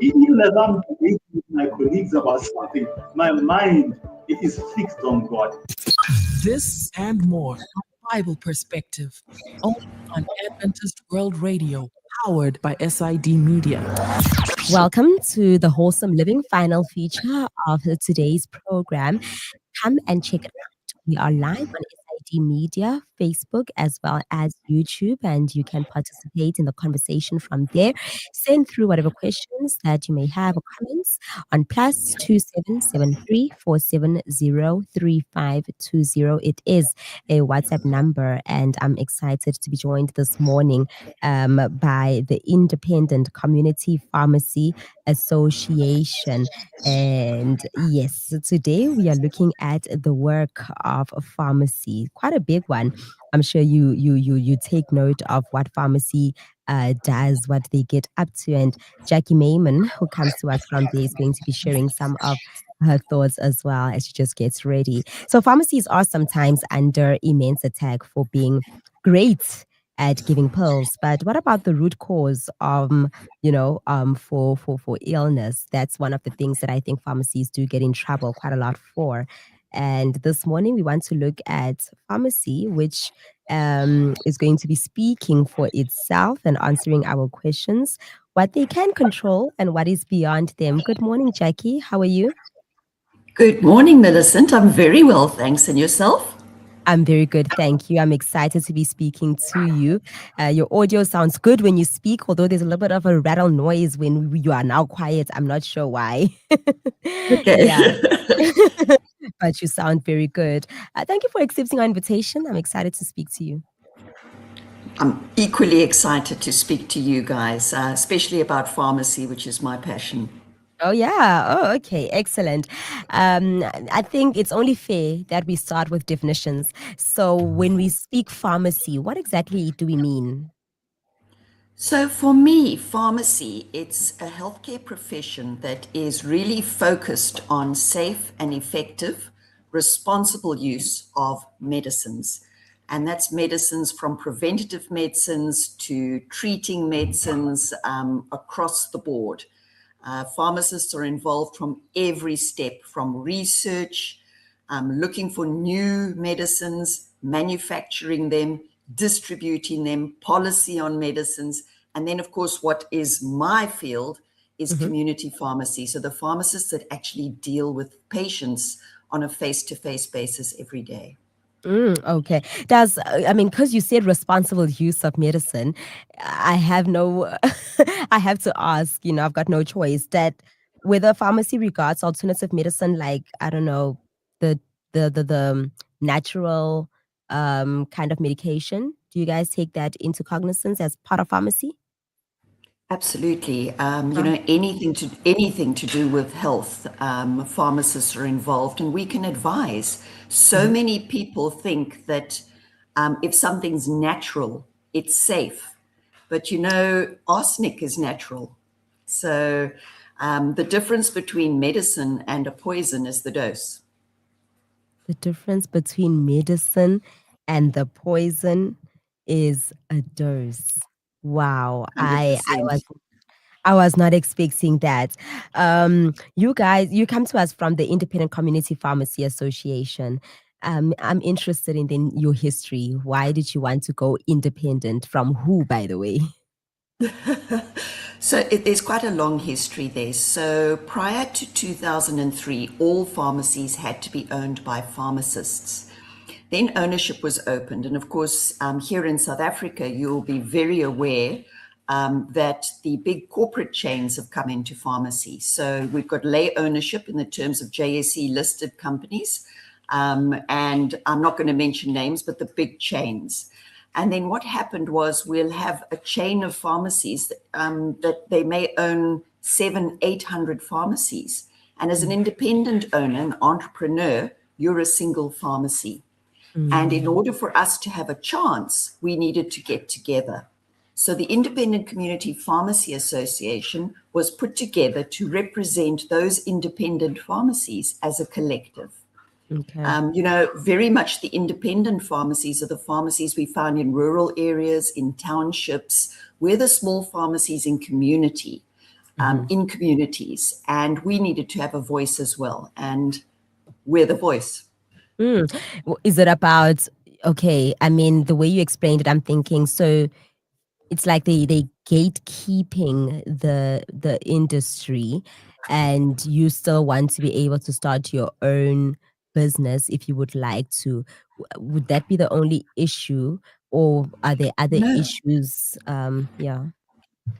Even as I'm debating with my colleagues about something, my mind, it is fixed on God. This and more Bible perspective, only on Adventist World Radio, powered by SID Media. Welcome to the Wholesome Living final feature of today's program. Come and check it out. We are live on SID Media, Facebook, as well as YouTube, and you can participate in the conversation from there. Send through whatever questions that you may have or comments on +277347033520. It is a WhatsApp number, and I'm excited to be joined this morning by the Independent Community Pharmacy Association. And yes, today we are looking at the work of a pharmacy, quite a big one. I'm sure you take note of what pharmacy does, what they get up to. And Jackie Mayman, who comes to us from there, is going to be sharing some of her thoughts as well as she just gets ready. So pharmacies are sometimes under immense attack for being great at giving pills, but what about the root cause for illness? That's one of the things that I think pharmacies do get in trouble quite a lot for. And this morning we want to look at pharmacy, which is going to be speaking for itself and answering our questions, what they can control and what is beyond them. Good morning, Jackie. How are you? Good morning, Millicent. I'm very well, thanks. And yourself? I'm very good, thank you. I'm excited to be speaking to you. Your audio sounds good when you speak, although there's a little bit of a rattle noise when you are now quiet. I'm not sure why. Okay. Yeah. But you sound very good. Thank you for accepting our invitation. I'm excited to speak to you. I'm equally excited to speak to you guys, especially about pharmacy, which is my passion. Oh, yeah. Oh, okay. Excellent. I think it's only fair that we start with definitions. So when we speak pharmacy, what exactly do we mean? So for me, pharmacy, it's a healthcare profession that is really focused on safe and effective, responsible use of medicines. And that's medicines from preventative medicines to treating medicines across the board. Pharmacists are involved from every step, from research, looking for new medicines, manufacturing them, distributing them, policy on medicines. And then, of course, what is my field is community pharmacy. So the pharmacists that actually deal with patients on a face-to-face basis every day. Okay. Because you said responsible use of medicine, I have I have to ask, I've got no choice, that whether pharmacy regards alternative medicine, like, I don't know, the natural kind of medication. Do you guys take that into cognizance as part of pharmacy? Absolutely. Anything to do with health, pharmacists are involved, and we can advise. So many people think that if something's natural, it's safe. But arsenic is natural. So the difference between medicine and a poison is the dose. The difference between medicine and the poison is a dose. Wow. I 100%. was not expecting that. You guys, you come to us from the Independent Community Pharmacy Association. I'm interested in your history. Why did you want to go independent? From who, by the way? So there's quite a long history there. So prior to 2003, all pharmacies had to be owned by pharmacists. Then ownership was opened. And of course, here in South Africa, you'll be very aware that the big corporate chains have come into pharmacy. So we've got lay ownership in the terms of JSE listed companies. And I'm not going to mention names, but the big chains. And then what happened was we'll have a chain of pharmacies that they may own 700-800 pharmacies. And as an independent owner, an entrepreneur, you're a single pharmacy. And in order for us to have a chance, we needed to get together. So the Independent Community Pharmacy Association was put together to represent those independent pharmacies as a collective. Okay. Very much the independent pharmacies are the pharmacies we found in rural areas, in townships. We're the small pharmacies in community. in communities, and we needed to have a voice as well, and we're the voice. Is it about, okay, I mean, the way you explained it, I'm thinking, so it's like they gatekeeping the industry, and you still want to be able to start your own business if you would like to. Would that be the only issue, or are there other No. issues? Yeah.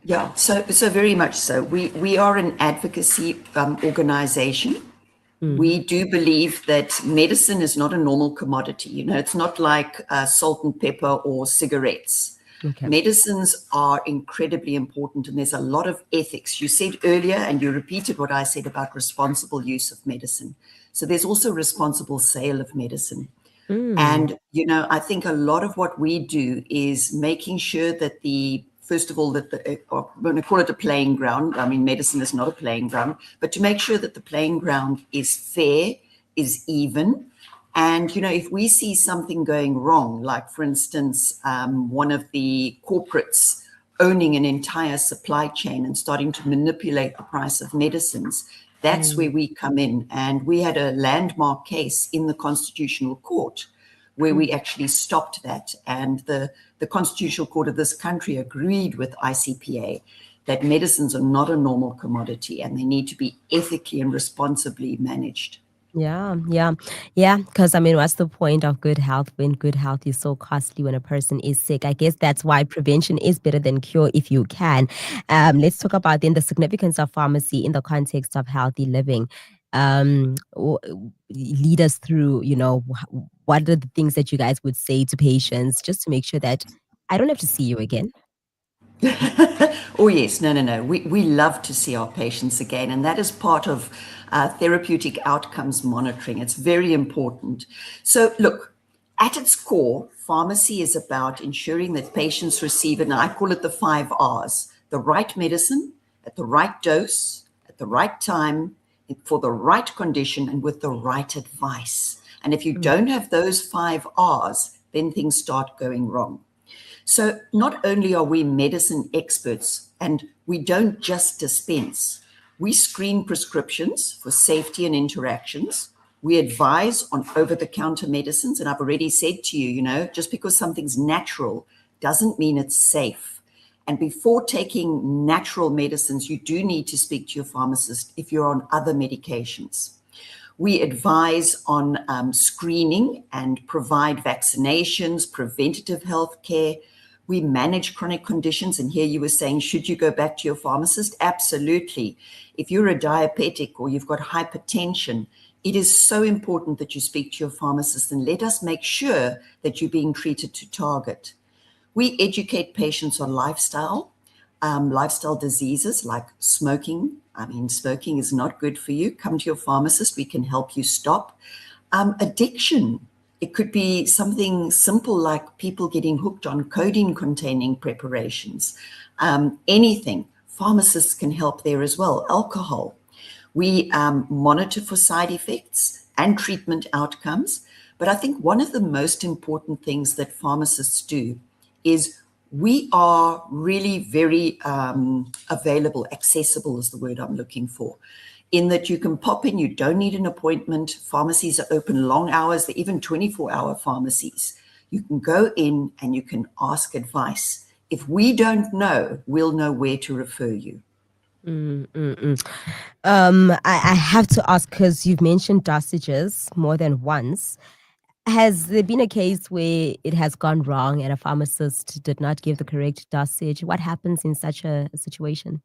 Yeah, so very much so. We are an advocacy organization. We do believe that medicine is not a normal commodity. You know, it's not like salt and pepper or cigarettes. Okay. Medicines are incredibly important, and there's a lot of ethics. You said earlier, and you repeated what I said about responsible use of medicine. So there's also responsible sale of medicine. And, you know, I think a lot of what we do is making sure that first of all, that I'm going to call it a playing ground. I mean, medicine is not a playing ground, but to make sure that the playing ground is fair, is even. And, you know, if we see something going wrong, like, for instance, one of the corporates owning an entire supply chain and starting to manipulate the price of medicines, that's where we come in. And we had a landmark case in the Constitutional Court where we actually stopped that. And the Constitutional Court of this country agreed with ICPA that medicines are not a normal commodity and they need to be ethically and responsibly managed. Yeah. Because I mean, what's the point of good health when good health is so costly when a person is sick? I guess that's why prevention is better than cure if you can. Let's talk about then the significance of pharmacy in the context of healthy living. Lead us through, you know, what are the things that you guys would say to patients just to make sure that I don't have to see you again? Oh, yes. No. We love to see our patients again. And that is part of therapeutic outcomes monitoring. It's very important. So look, at its core, pharmacy is about ensuring that patients receive, and I call it the 5 R's, the right medicine at the right dose, at the right time, for the right condition, and with the right advice. And if you don't have those 5 R's, then things start going wrong. So not only are we medicine experts, and we don't just dispense, we screen prescriptions for safety and interactions. We advise on over-the-counter medicines. And I've already said to you, you know, just because something's natural doesn't mean it's safe. And before taking natural medicines, you do need to speak to your pharmacist if you're on other medications. We advise on screening and provide vaccinations, preventative health care. We manage chronic conditions. And here you were saying, should you go back to your pharmacist? Absolutely. If you're a diabetic or you've got hypertension, it is so important that you speak to your pharmacist and let us make sure that you're being treated to target. We educate patients on lifestyle diseases like smoking. I mean, smoking is not good for you. Come to your pharmacist. We can help you stop. Addiction. It could be something simple like people getting hooked on codeine-containing preparations. Anything. Pharmacists can help there as well. Alcohol. We monitor for side effects and treatment outcomes. But I think one of the most important things that pharmacists do is we are really very available. Accessible is the word I'm looking for, in that you can pop in, you don't need an appointment. Pharmacies are open long hours, they're even 24-hour pharmacies. You can go in and you can ask advice. If we don't know, we'll know where to refer you. I have to ask, because you've mentioned dosages more than once. Has there been a case where it has gone wrong and a pharmacist did not give the correct dosage? What happens in such a situation?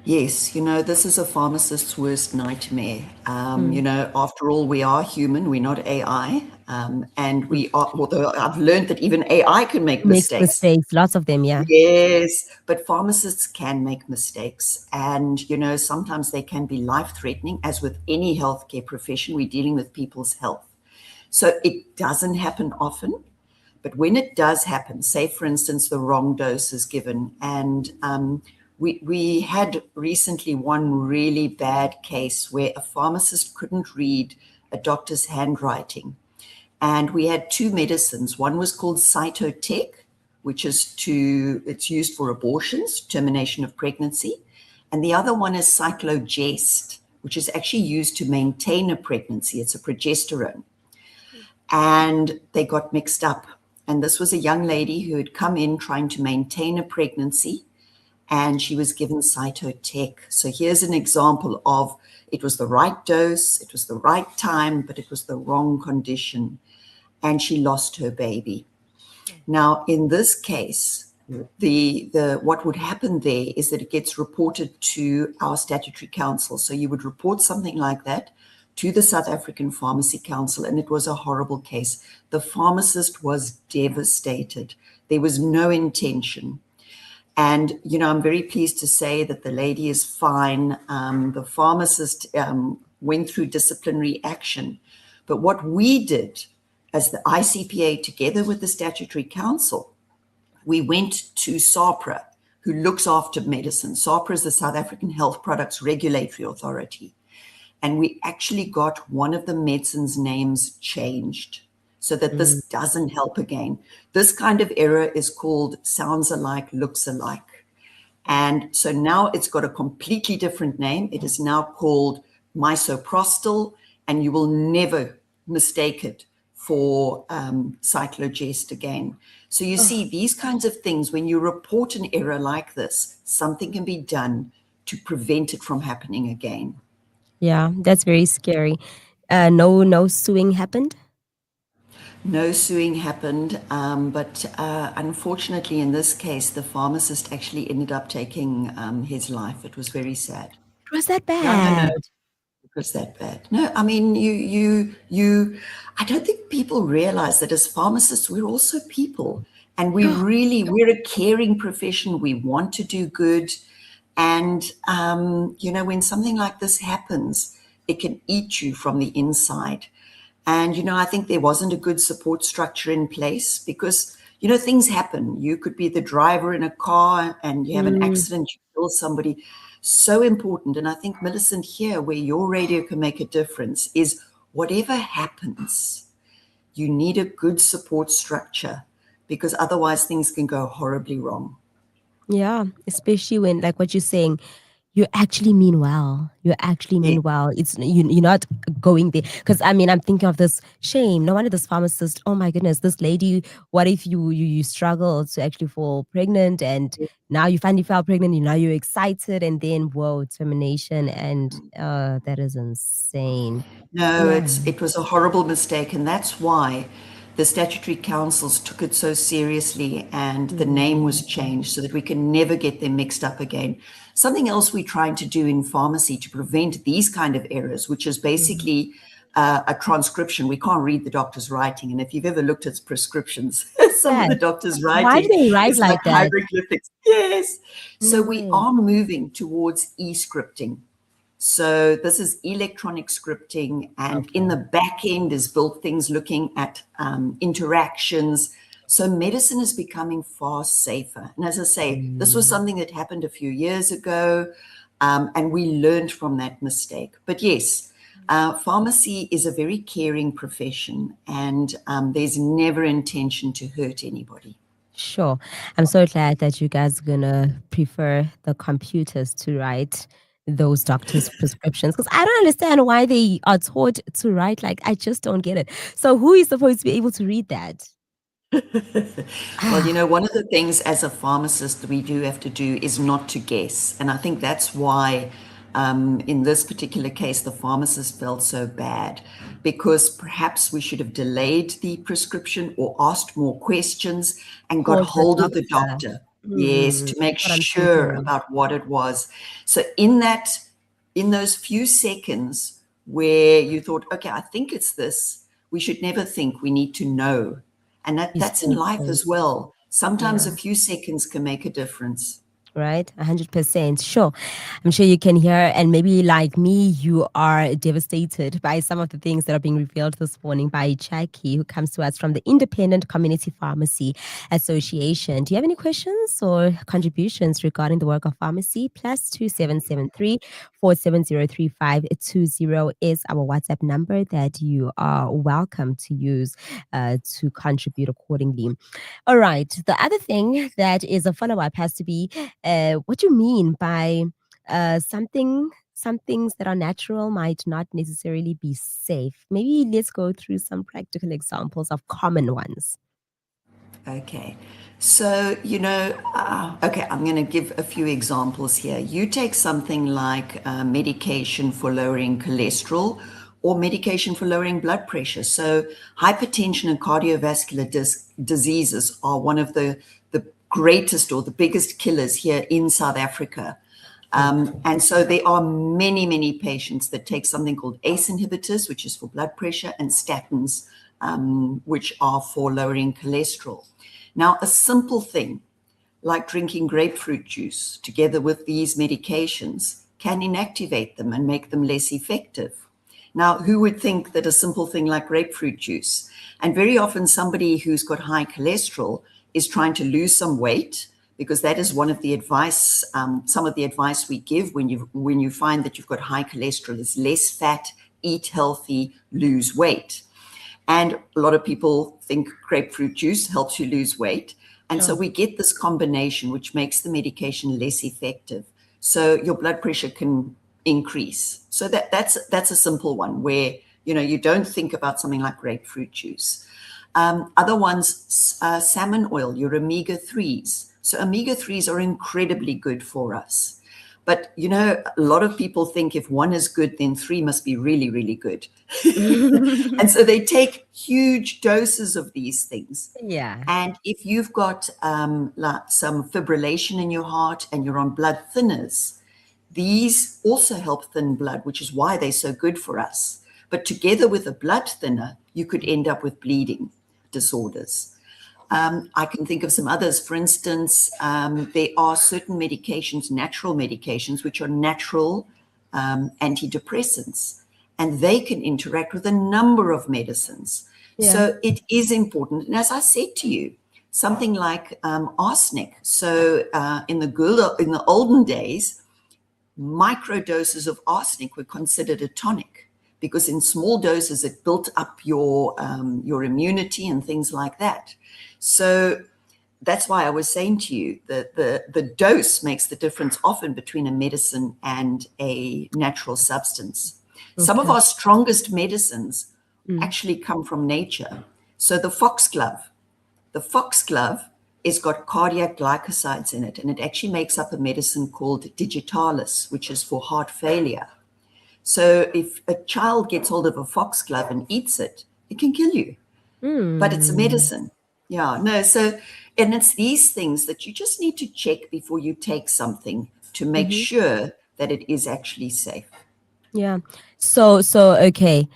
Yes, you know, this is a pharmacist's worst nightmare. You know, after all, we are human, we're not AI. And we are, although I've learned that even AI can make Makes mistakes. mistakes, lots of them, yeah. Yes, but pharmacists can make mistakes. And, you know, sometimes they can be life-threatening. As with any healthcare profession, we're dealing with people's health. So it doesn't happen often. But when it does happen, say, for instance, the wrong dose is given, and we had recently one really bad case where a pharmacist couldn't read a doctor's handwriting. And we had 2 medicines. One was called Cytotec, which is it's used for abortions, termination of pregnancy. and the other one is cyclogest, which is actually used to maintain a pregnancy. It's a progesterone. And they got mixed up. And this was a young lady who had come in trying to maintain a pregnancy, and she was given cytotec. So here's an example of it was the right dose, it was the right time, but it was the wrong condition, and she lost her baby. Now, in this case, the what would happen there is that it gets reported to our statutory council. So you would report something like that to the South African Pharmacy Council, and it was a horrible case. The pharmacist was devastated. There was no intention. And, you know, I'm very pleased to say that the lady is fine. The pharmacist went through disciplinary action. But what we did as the ICPA, together with the Statutory Council, we went to SAHPRA, who looks after medicine. SAHPRA is the South African Health Products Regulatory Authority. And we actually got one of the medicines' names changed so that this doesn't help again. This kind of error is called sounds alike, looks alike. And so now it's got a completely different name. It is now called misoprostol, and you will never mistake it for cyclogest again. So you see, these kinds of things, when you report an error like this, something can be done to prevent it from happening again. Yeah, that's very scary. No suing happened? No suing happened, but unfortunately in this case, the pharmacist actually ended up taking his life. It was very sad. It was that No, bad? it was that bad. No, I mean, I don't think people realize that as pharmacists, we're also people, and we're a caring profession. We want to do good. And, you know, when something like this happens, it can eat you from the inside. And, you know, I think there wasn't a good support structure in place because, you know, things happen. You could be the driver in a car and you have an accident, you kill somebody. So important. And I think, Millicent, here where your radio can make a difference is whatever happens, you need a good support structure because otherwise things can go horribly wrong. Yeah, especially when, like what you're saying, you actually mean well. You actually mean well. It's you're not going there. Because I mean, I'm thinking of this shame. No wonder this pharmacist. Oh my goodness, this lady. What if you struggle to actually fall pregnant, and now you finally fell pregnant. Now you're excited, and then whoa, termination, and that is insane. No, Yeah. it was a horrible mistake, and that's why the statutory councils took it so seriously, and the name was changed so that we can never get them mixed up again. Something else we're trying to do in pharmacy to prevent these kind of errors, which is basically a transcription. We can't read the doctor's writing, and if you've ever looked at prescriptions, some of the doctor's writing Why do they write is like that? hieroglyphics. Yes. So we are moving towards e-scripting. So this is electronic scripting, and in the back end is built things looking at interactions. So medicine is becoming far safer. And as I say, this was something that happened a few years ago, and we learned from that mistake. But yes, pharmacy is a very caring profession, and there's never intention to hurt anybody. Sure. I'm so glad that you guys are gonna prefer the computers to write those doctors' prescriptions, because I don't understand why they are taught to write. Like, I just don't get it. So who is supposed to be able to read that? Well, you know, one of the things as a pharmacist we do have to do is not to guess. And I think that's why in this particular case, the pharmacist felt so bad, because perhaps we should have delayed the prescription or asked more questions and got hold of the doctor. Yes, to make sure about what it was. So in those few seconds where you thought, okay, I think it's this, we should never think, we need to know. And that's in life as well. Sometimes a few seconds can make a difference. Right? 100%. Sure. I'm sure you can hear, and maybe like me, you are devastated by some of the things that are being revealed this morning by Jackie, who comes to us from the Independent Community Pharmacy Association. Do you have any questions or contributions regarding the work of pharmacy? +2773 4703520 is our WhatsApp number that you are welcome to use to contribute accordingly. All right. The other thing that is a follow-up has to be what do you mean by Some things that are natural might not necessarily be safe. Maybe let's go through some practical examples of common ones. Okay. So, okay, I'm going to give a few examples here. You take something like medication for lowering cholesterol or medication for lowering blood pressure. So, hypertension and cardiovascular diseases are one of the greatest or the biggest killers here in South Africa. And so there are many, many patients that take something called ACE inhibitors, which is for blood pressure, and statins, which are for lowering cholesterol. Now, a simple thing like drinking grapefruit juice together with these medications can inactivate them and make them less effective. Now, who would think that a simple thing like grapefruit juice, and very often somebody who's got high cholesterol is trying to lose some weight, because that is one of the advice, some of the advice we give when you find that you've got high cholesterol is less fat, eat healthy, lose weight. And a lot of people think grapefruit juice helps you lose weight. And so we get this combination, which makes the medication less effective. So your blood pressure can increase. So that's a simple one where, you don't think about something like grapefruit juice. Other ones, salmon oil, your omega-3s. So omega-3s are incredibly good for us. But, a lot of people think if one is good, then 3 must be really, really good. And so they take huge doses of these things. Yeah. And if you've got like some fibrillation in your heart and you're on blood thinners, these also help thin blood, which is why they're so good for us. But together with a blood thinner, you could end up with bleeding disorders. I can think of some others. For instance, there are certain medications, natural medications, which are natural antidepressants, and they can interact with a number of medicines. Yeah. So it is important. And as I said to you, something like arsenic. So in the olden days, microdoses of arsenic were considered a tonic, because in small doses it built up your immunity and things like that. So that's why I was saying to you that the dose makes the difference often between a medicine and a natural substance. Okay. Some of our strongest medicines actually come from nature. So the foxglove has got cardiac glycosides in it, and it actually makes up a medicine called digitalis, which is for heart failure. So if a child gets hold of a foxglove and eats it, it can kill you. But it's a medicine. Yeah, no. So, and it's these things that you just need to check before you take something to make sure that it is actually safe. Yeah. So okay.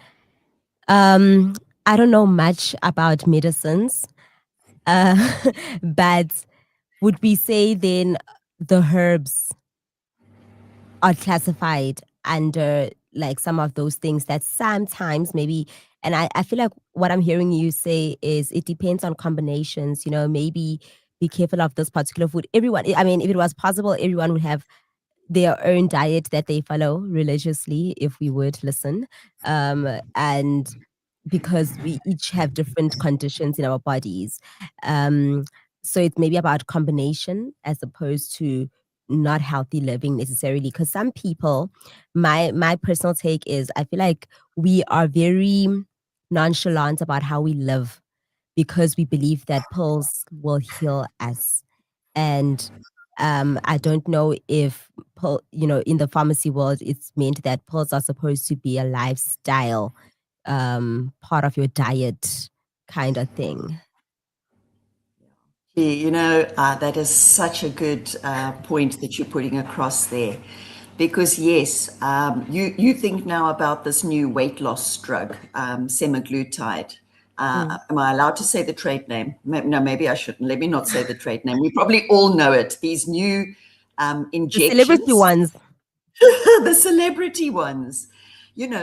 I don't know much about medicines, but would we say then the herbs are classified under like some of those things that sometimes maybe, and I feel like what I'm hearing you say is it depends on combinations, maybe be careful of this particular food. Everyone, I mean, if it was possible, everyone would have their own diet that they follow religiously if we would listen. And because we each have different conditions in our bodies. So it's maybe about combination as opposed to not healthy living necessarily. Because some people, my personal take is I feel like we are very nonchalant about how we live because we believe that pills will heal us. And I don't know if in the pharmacy world, it's meant that pills are supposed to be a lifestyle, part of your diet kind of thing. That is such a good point that you're putting across there. Because yes, you think now about this new weight loss drug, semaglutide. Am I allowed to say the trade name? No, maybe I shouldn't. Let me not say the trade name. We probably all know it. These new injections. The celebrity ones. The celebrity ones.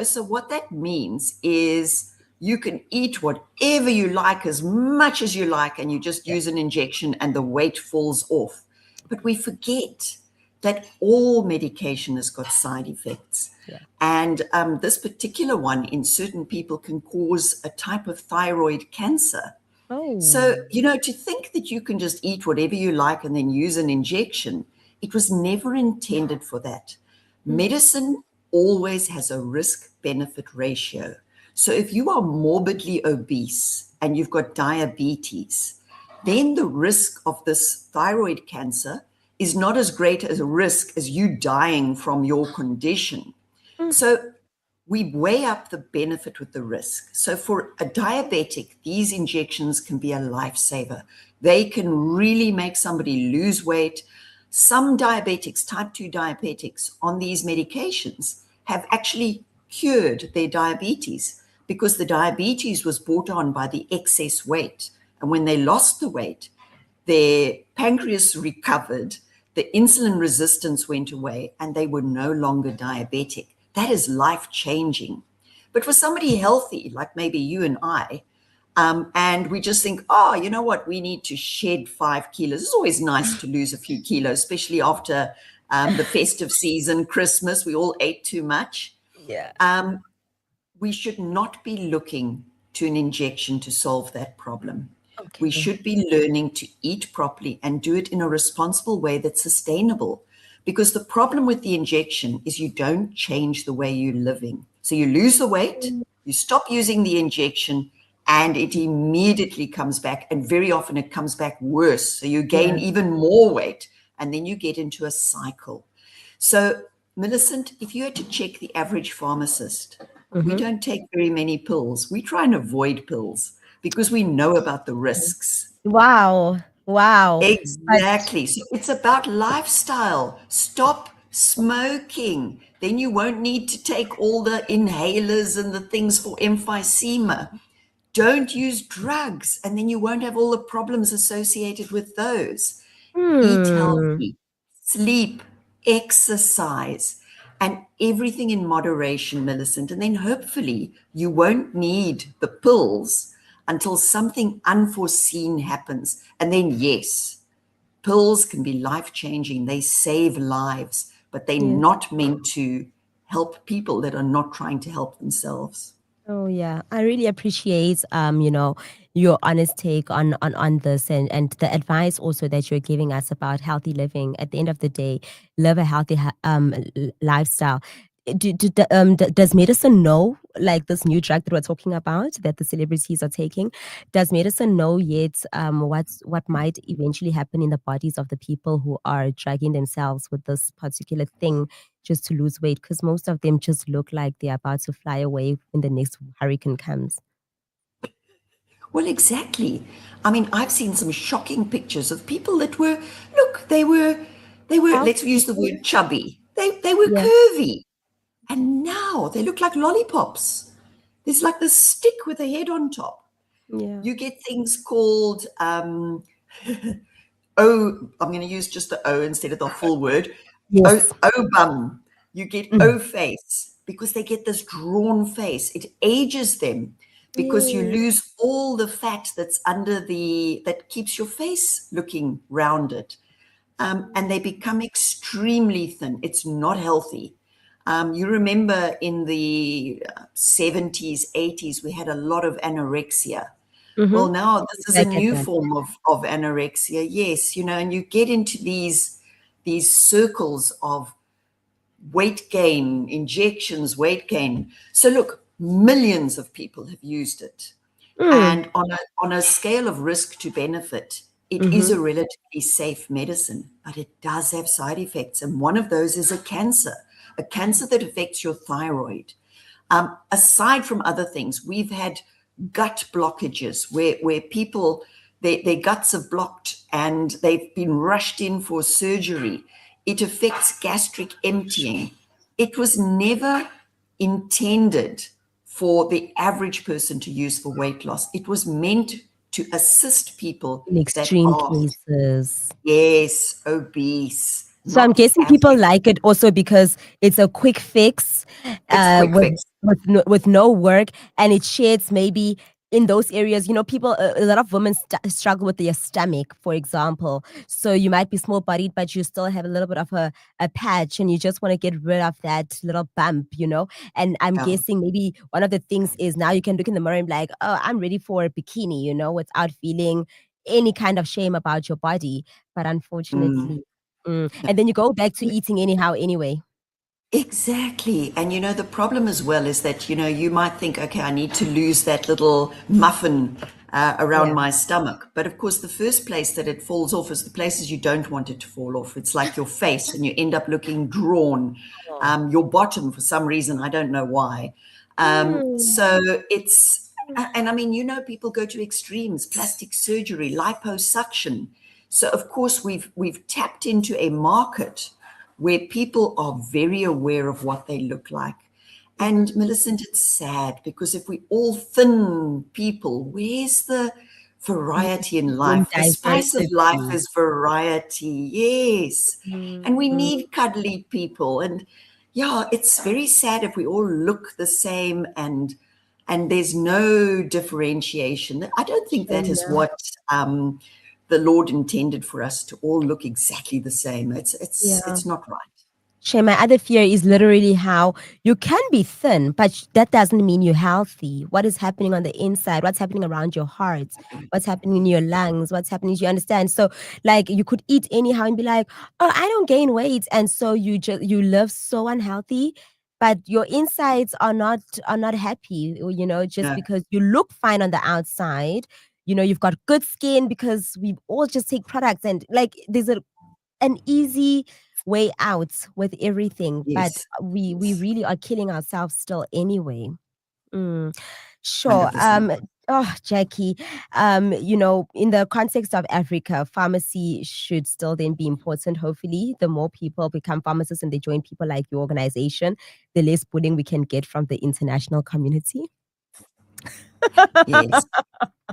So what that means is you can eat whatever you like, as much as you like, and you just use an injection and the weight falls off. But we forget that all medication has got side effects. Yeah. And this particular one in certain people can cause a type of thyroid cancer. Oh. So, to think that you can just eat whatever you like and then use an injection It was never intended for that. Medicine always has a risk-benefit ratio. So if you are morbidly obese and you've got diabetes, then the risk of this thyroid cancer is not as great as a risk as you dying from your condition. So we weigh up the benefit with the risk. So for a diabetic, these injections can be a lifesaver. They can really make somebody lose weight. Some diabetics, type 2 diabetics on these medications have actually cured their diabetes because the diabetes was brought on by the excess weight. And when they lost the weight, their pancreas recovered, the insulin resistance went away, and they were no longer diabetic. That is life-changing. But for somebody healthy, like maybe you and I, and we just think, oh, you know what, we need to shed 5 kilos. It's always nice to lose a few kilos, especially after the festive season, Christmas, we all ate too much. Yeah. We should not be looking to an injection to solve that problem. Okay. We should be learning to eat properly and do it in a responsible way that's sustainable. Because the problem with the injection is you don't change the way you're living. So you lose the weight, you stop using the injection, and it immediately comes back. And very often it comes back worse. So you gain even more weight, and then you get into a cycle. So, Millicent, if you had to check the average pharmacist, we don't take very many pills. We try and avoid pills because we know about the risks. Wow. Exactly. So it's about lifestyle. Stop smoking. Then you won't need to take all the inhalers and the things for emphysema. Don't use drugs, and then you won't have all the problems associated with those. Eat healthy, sleep, exercise, and everything in moderation, Millicent. And then hopefully you won't need the pills until something unforeseen happens. And then, yes, pills can be life-changing. They save lives, but they're not meant to help people that are not trying to help themselves. Oh yeah, I really appreciate your honest take on this, and the advice also that you're giving us about healthy living. At the end of the day, live a healthy lifestyle. Does medicine know, like this new drug that we're talking about that the celebrities are taking? Does medicine know yet what might eventually happen in the bodies of the people who are dragging themselves with this particular thing just to lose weight? Because most of them just look like they're about to fly away when the next hurricane comes. Well, exactly. I mean, I've seen some shocking pictures of people that were, look, they were, let's use the word chubby. They were curvy. And now they look like lollipops. There's like this stick with a head on top. Yeah. You get things called, I'm going to use just the O instead of the full word. Yes. O bum. You get O face because they get this drawn face. It ages them because you lose all the fat that's that keeps your face looking rounded. And they become extremely thin. It's not healthy. You remember in the 70s, 80s, we had a lot of anorexia. Well, now this is a new form of anorexia. Yes, and you get into these circles of weight gain, injections, weight gain. So look, millions of people have used it. And on a scale of risk to benefit, it is a relatively safe medicine, but it does have side effects. And one of those is a cancer that affects your thyroid. Aside from other things, we've had gut blockages where people, their guts are blocked and they've been rushed in for surgery. It affects gastric emptying. It was never intended for the average person to use for weight loss. It was meant to assist people In extreme cases. Yes, obese. So I'm guessing people like it also because it's a quick fix, with no work, and it sheds maybe in those areas. People, a lot of women struggle with their stomach, for example. So you might be small bodied, but you still have a little bit of a patch, and you just want to get rid of that little bump, And I'm guessing maybe one of the things is now you can look in the mirror and be like, oh, I'm ready for a bikini, without feeling any kind of shame about your body. But unfortunately, And then you go back to eating anyhow anyway. Exactly. And the problem as well is that, you might think, okay, I need to lose that little muffin around Yeah. my stomach. But of course, the first place that it falls off is the places you don't want it to fall off. It's like your face, and you end up looking drawn. Your bottom, for some reason, I don't know why. So it's, and I mean, people go to extremes, plastic surgery, liposuction. So of course, we've tapped into a market where people are very aware of what they look like. And Millicent, it's sad because if we all thin people, where's the variety in life? The spice of life is variety, yes. And we need cuddly people. And yeah, it's very sad if we all look the same and there's no differentiation. I don't think that is what the Lord intended for us to all look exactly the same. It's not right. Shay, my other fear is literally how you can be thin, but that doesn't mean you're healthy. What is happening on the inside? What's happening around your heart? What's happening in your lungs? What's happening? You understand? So, like, you could eat anyhow and be like, "Oh, I don't gain weight," and so you live so unhealthy, but your insides are not happy. Just because you look fine on the outside, you've got good skin because we all just take products, and like there's an easy way out with everything, Yes. but we really are killing ourselves still anyway. Sure. 100%. Jackie, in the context of Africa, pharmacy should still then be important. Hopefully, the more people become pharmacists and they join people like your organization, the less bullying we can get from the international community. Yes.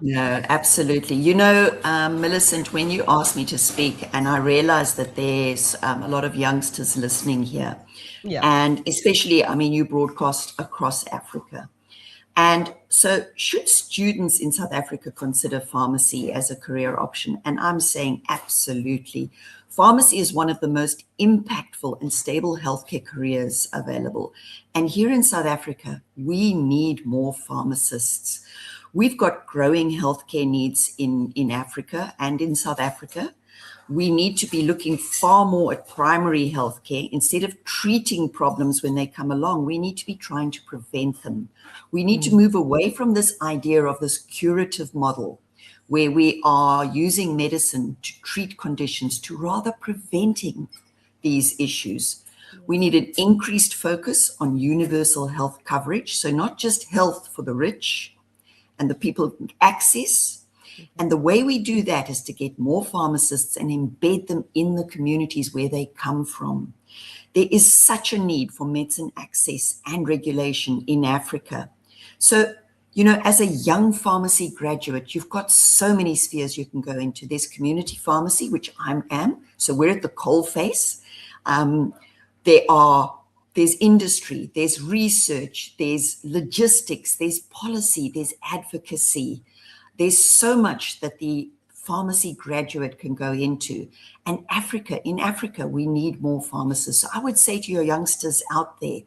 No, absolutely. Millicent, when you asked me to speak, and I realized that there's a lot of youngsters listening here, and especially, I mean, you broadcast across Africa. And so should students in South Africa consider pharmacy as a career option? And I'm saying absolutely. Pharmacy is one of the most impactful and stable healthcare careers available. And here in South Africa, we need more pharmacists. We've got growing healthcare needs in Africa and in South Africa. We need to be looking far more at primary healthcare. Instead of treating problems when they come along, we need to be trying to prevent them. We need to move away from this idea of this curative model where we are using medicine to treat conditions to rather preventing these issues. We need an increased focus on universal health coverage. So not just health for the rich and the people with access. And the way we do that is to get more pharmacists and embed them in the communities where they come from. There is such a need for medicine access and regulation in Africa. So, as a young pharmacy graduate, you've got so many spheres you can go into. There's community pharmacy, which I am. So we're at the coal face. There's industry, there's research, there's logistics, there's policy, there's advocacy. There's so much that the pharmacy graduate can go into. And in Africa, we need more pharmacists. So I would say to your youngsters out there,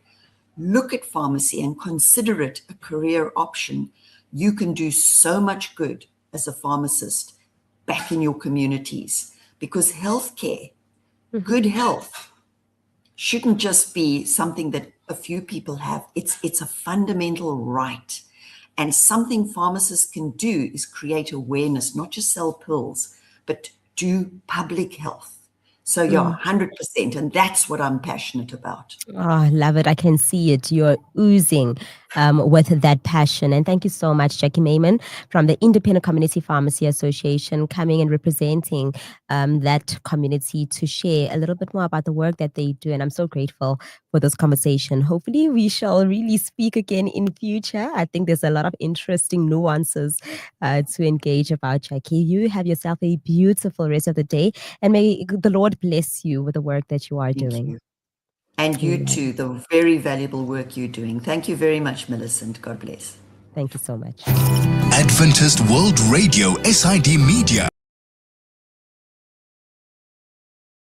look at pharmacy and consider it a career option. You can do so much good as a pharmacist back in your communities, because healthcare, good health, shouldn't just be something that a few people have. It's a fundamental right. And something pharmacists can do is create awareness, not just sell pills, but do public health. So 100%. And that's what I'm passionate about. Oh, I love it. I can see it. You're oozing with that passion. And thank you so much, Jackie Mayman from the Independent Community Pharmacy Association, coming and representing that community to share a little bit more about the work that they do. And I'm so grateful for this conversation. Hopefully we shall really speak again in future. I think there's a lot of interesting nuances to engage about, Jackie. You have yourself a beautiful rest of the day, and may the Lord bless you with the work that you are doing. You. And you too, the very valuable work you're doing. Thank you very much, Millicent. God bless. Thank you so much. Adventist World Radio, SID Media.